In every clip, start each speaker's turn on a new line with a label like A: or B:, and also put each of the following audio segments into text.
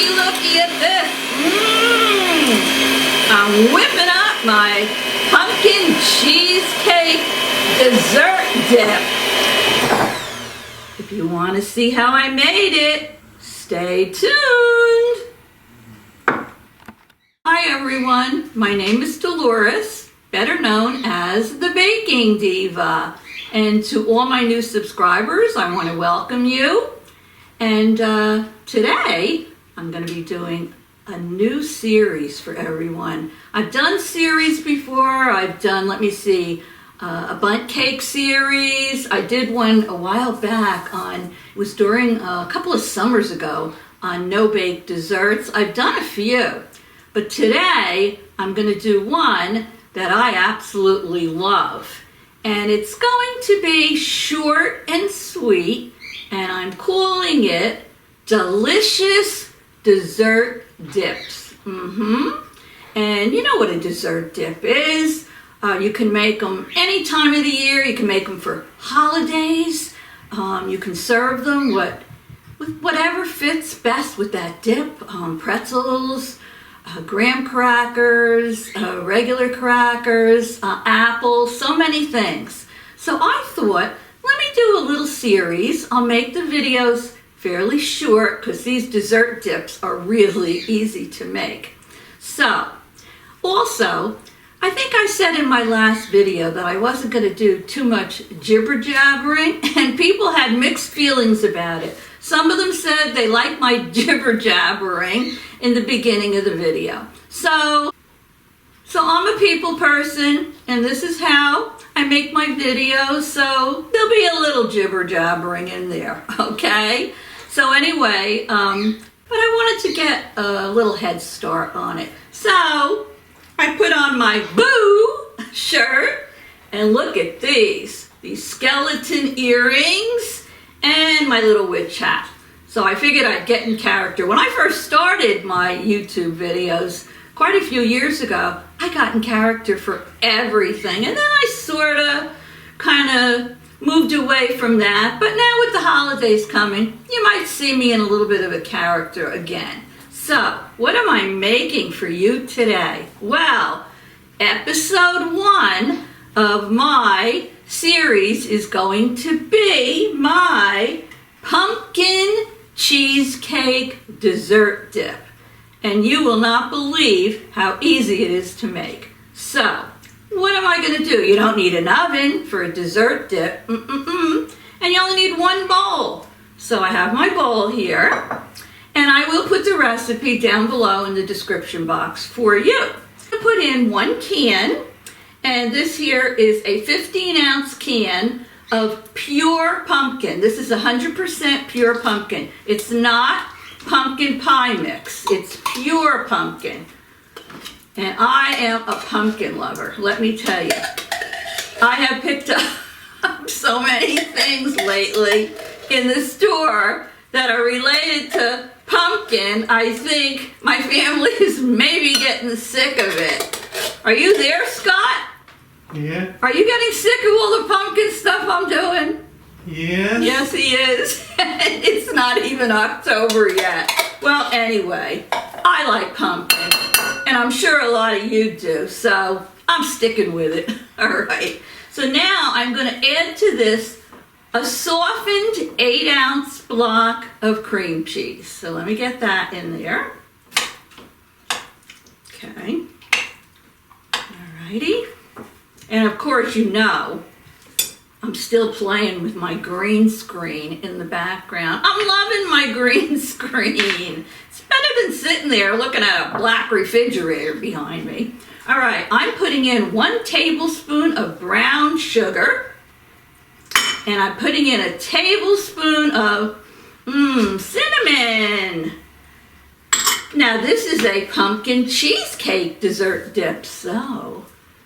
A: looky at this. I'm whipping up my pumpkin cheesecake dessert dip. If you want to see how I made it, stay tuned. Hi everyone, my name is Dolores, better known as the Baking Diva. And to all my new subscribers, I want to welcome you. And today, I'm going to be doing a new series for everyone. I've done series before. I've done, let me see, a bundt cake series. I did one a while back on, it was during a couple of summers ago, on no-bake desserts. I've done a few, but today I'm going to do one that I absolutely love. And it's going to be short and sweet, and I'm calling it Delicious Dessert Dips. And you know what a dessert dip is. You can make them any time of the year. You can make them for holidays. You can serve them with whatever fits best with that dip. Pretzels, graham crackers, regular crackers, apples, so many things. So I thought, let me do a little series. I'll make the videos fairly short because these dessert dips are really easy to make. So, also, I think I said in my last video that I wasn't going to do too much jibber-jabbering, and people had mixed feelings about it. Some of them said they liked my jibber-jabbering in the beginning of the video. So I'm a people person, and this is how I make my videos, so there'll be a little jibber-jabbering in there, okay? So anyway, but I wanted to get a little head start on it. So I put on my Boo shirt, and look at these skeleton earrings, and my little witch hat. So I figured I'd get in character. When I first started my YouTube videos, quite a few years ago, I got in character for everything. And then I sort of kind of moved away from that. But now with the holidays coming, you might see me in a little bit of a character again. So what am I making for you today? Well, episode 1 of my series is going to be my pumpkin cheesecake dessert dip. And you will not believe how easy it is to make. So, what am I going to do? You don't need an oven for a dessert dip. And you only need one bowl. So I have my bowl here. And I will put the recipe down below in the description box for you. I put in 1 can. And this here is a 15-ounce can of pure pumpkin. This is 100% pure pumpkin. It's not pumpkin pie mix. It's pure pumpkin. And I am a pumpkin lover, let me tell you. I have picked up so many things lately in the store that are related to pumpkin. I think my family is maybe getting sick of it. Are you there, Scott?
B: Yeah.
A: Are you getting sick of all the pumpkin stuff I'm doing?
B: Yes.
A: Yes, he is. It's not even October yet. Well, anyway, I like pumpkin, and I'm sure a lot of you do, so I'm sticking with it. All right. So now I'm going to add to this a softened 8-ounce block of cream cheese. So let me get that in there. Okay. All righty. And of course, you know, I'm still playing with my green screen in the background. I'm loving my green screen. It's better than sitting there looking at a black refrigerator behind me. All right, I'm putting in 1 tablespoon of brown sugar. And I'm putting in a tablespoon of cinnamon. Now, this is a pumpkin cheesecake dessert dip, so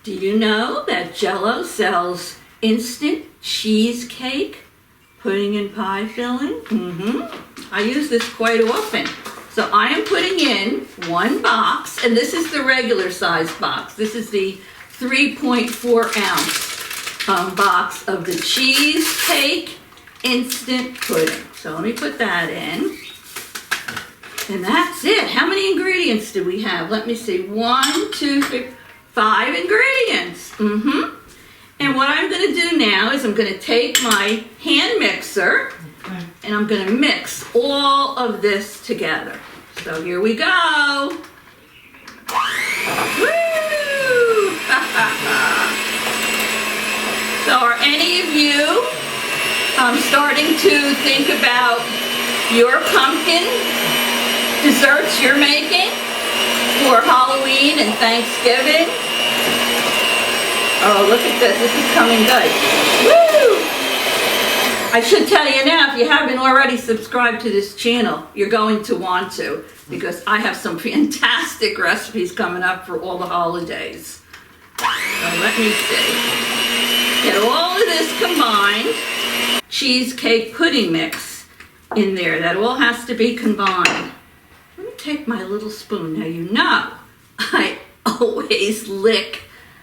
A: do you know that Jello sells instant cheesecake pudding and pie filling? I use this quite often. So I am putting in 1 box, and this is the regular size box. This is the 3.4 ounce box of the cheesecake instant pudding. So let me put that in. And that's it. How many ingredients do we have? Let me see. 1, 2, 3, 5 ingredients. And what I'm going to do now is I'm going to take my hand mixer and I'm going to mix all of this together. So here we go. Woo! So are any of you starting to think about your pumpkin desserts you're making for Halloween and Thanksgiving? Oh, look at this. This is coming good. Woo! I should tell you now, if you haven't already subscribed to this channel, you're going to want to, because I have some fantastic recipes coming up for all the holidays. So let me see. Get all of this combined. Cheesecake pudding mix in there. That all has to be combined. Let me take my little spoon. Now you know I always lick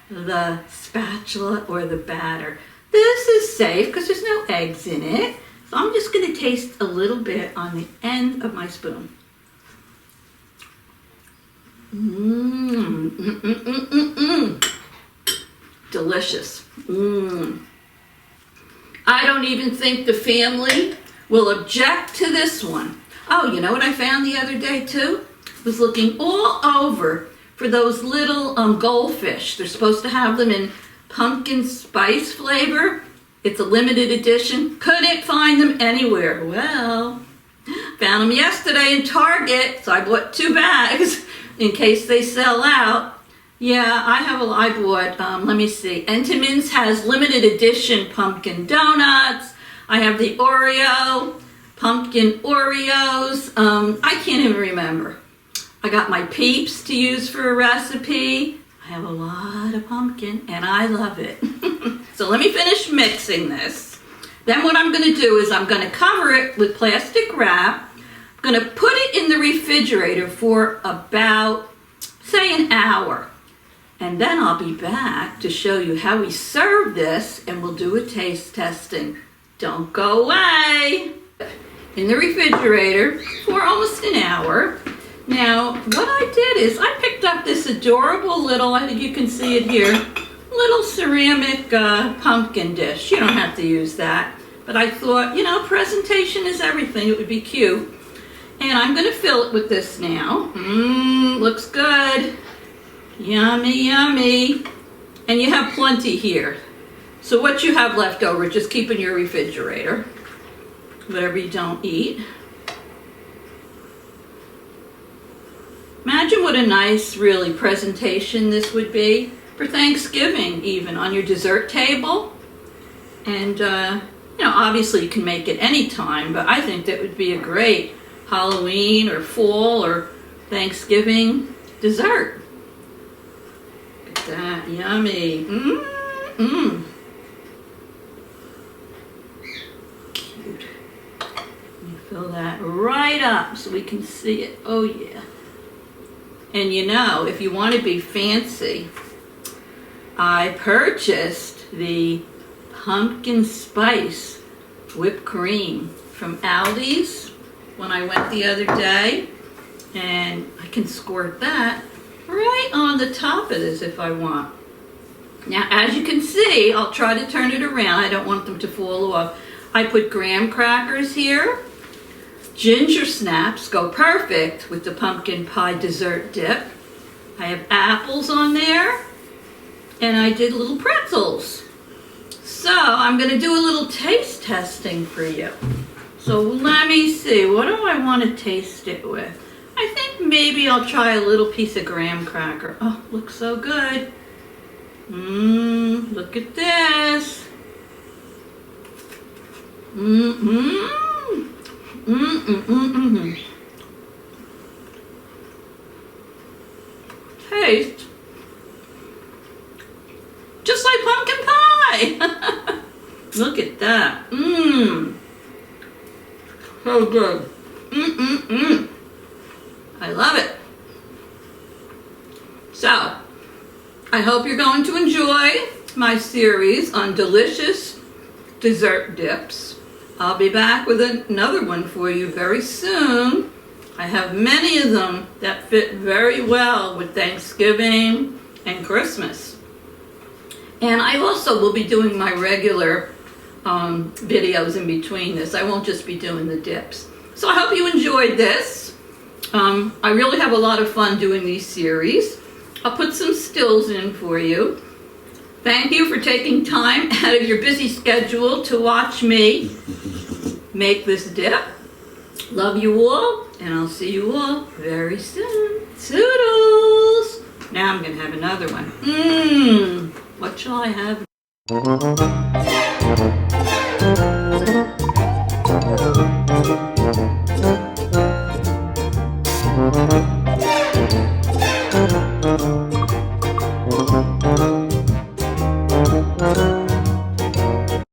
A: the spatula or the batter. This is safe because there's no eggs in it. So I'm just going to taste a little bit on the end of my spoon. Delicious. I don't even think the family will object to this one. Oh, you know what I found the other day too? Was looking all over for those little goldfish. They're supposed to have them in pumpkin spice flavor. It's a limited edition. Couldn't find them anywhere. Well, found them yesterday in Target, so I bought 2 bags in case they sell out. Yeah, I bought, let me see, Entenmann's has limited edition pumpkin donuts. I have the Oreo, pumpkin Oreos. I can't even remember. I got my Peeps to use for a recipe. I have a lot of pumpkin and I love it. So let me finish mixing this. Then what I'm going to do is I'm going to cover it with plastic wrap. I'm going to put it in the refrigerator for about, say, an hour. And then I'll be back to show you how we serve this and we'll do a taste testing. Don't go away. In the refrigerator for almost an hour. Now, what I did is I picked up this adorable little, I think you can see it here, little ceramic pumpkin dish. You don't have to use that. But I thought, you know, presentation is everything. It would be cute. And I'm going to fill it with this now. Looks good. Yummy, yummy. And you have plenty here. So what you have left over, just keep in your refrigerator. Whatever you don't eat. Imagine what a nice, really, presentation this would be for Thanksgiving, even on your dessert table. And, you know, obviously you can make it anytime, but I think that would be a great Halloween or fall or Thanksgiving dessert. Look at that, yummy. Cute. Fill that right up so we can see it. Oh yeah. And you know, if you want to be fancy, I purchased the pumpkin spice whipped cream from Aldi's when I went the other day. And I can squirt that right on the top of this if I want. Now, as you can see, I'll try to turn it around. I don't want them to fall off. I put graham crackers here. Ginger snaps go perfect with the pumpkin pie dessert dip. I have apples on there. And I did little pretzels. So I'm going to do a little taste testing for you. So let me see. What do I want to taste it with? I think maybe I'll try a little piece of graham cracker. Oh, looks so good. Look at this. Taste just like pumpkin pie. Look at that. So good. I love it. So, I hope you're going to enjoy my series on delicious dessert dips. I'll be back with another one for you very soon. I have many of them that fit very well with Thanksgiving and Christmas. And I also will be doing my regular videos in between this. I won't just be doing the dips. So I hope you enjoyed this. I really have a lot of fun doing these series. I'll put some stills in for you. Thank you for taking time out of your busy schedule to watch me make this dip. Love you all, and I'll see you all very soon. Toodles! Now I'm going to have another one. What shall I have?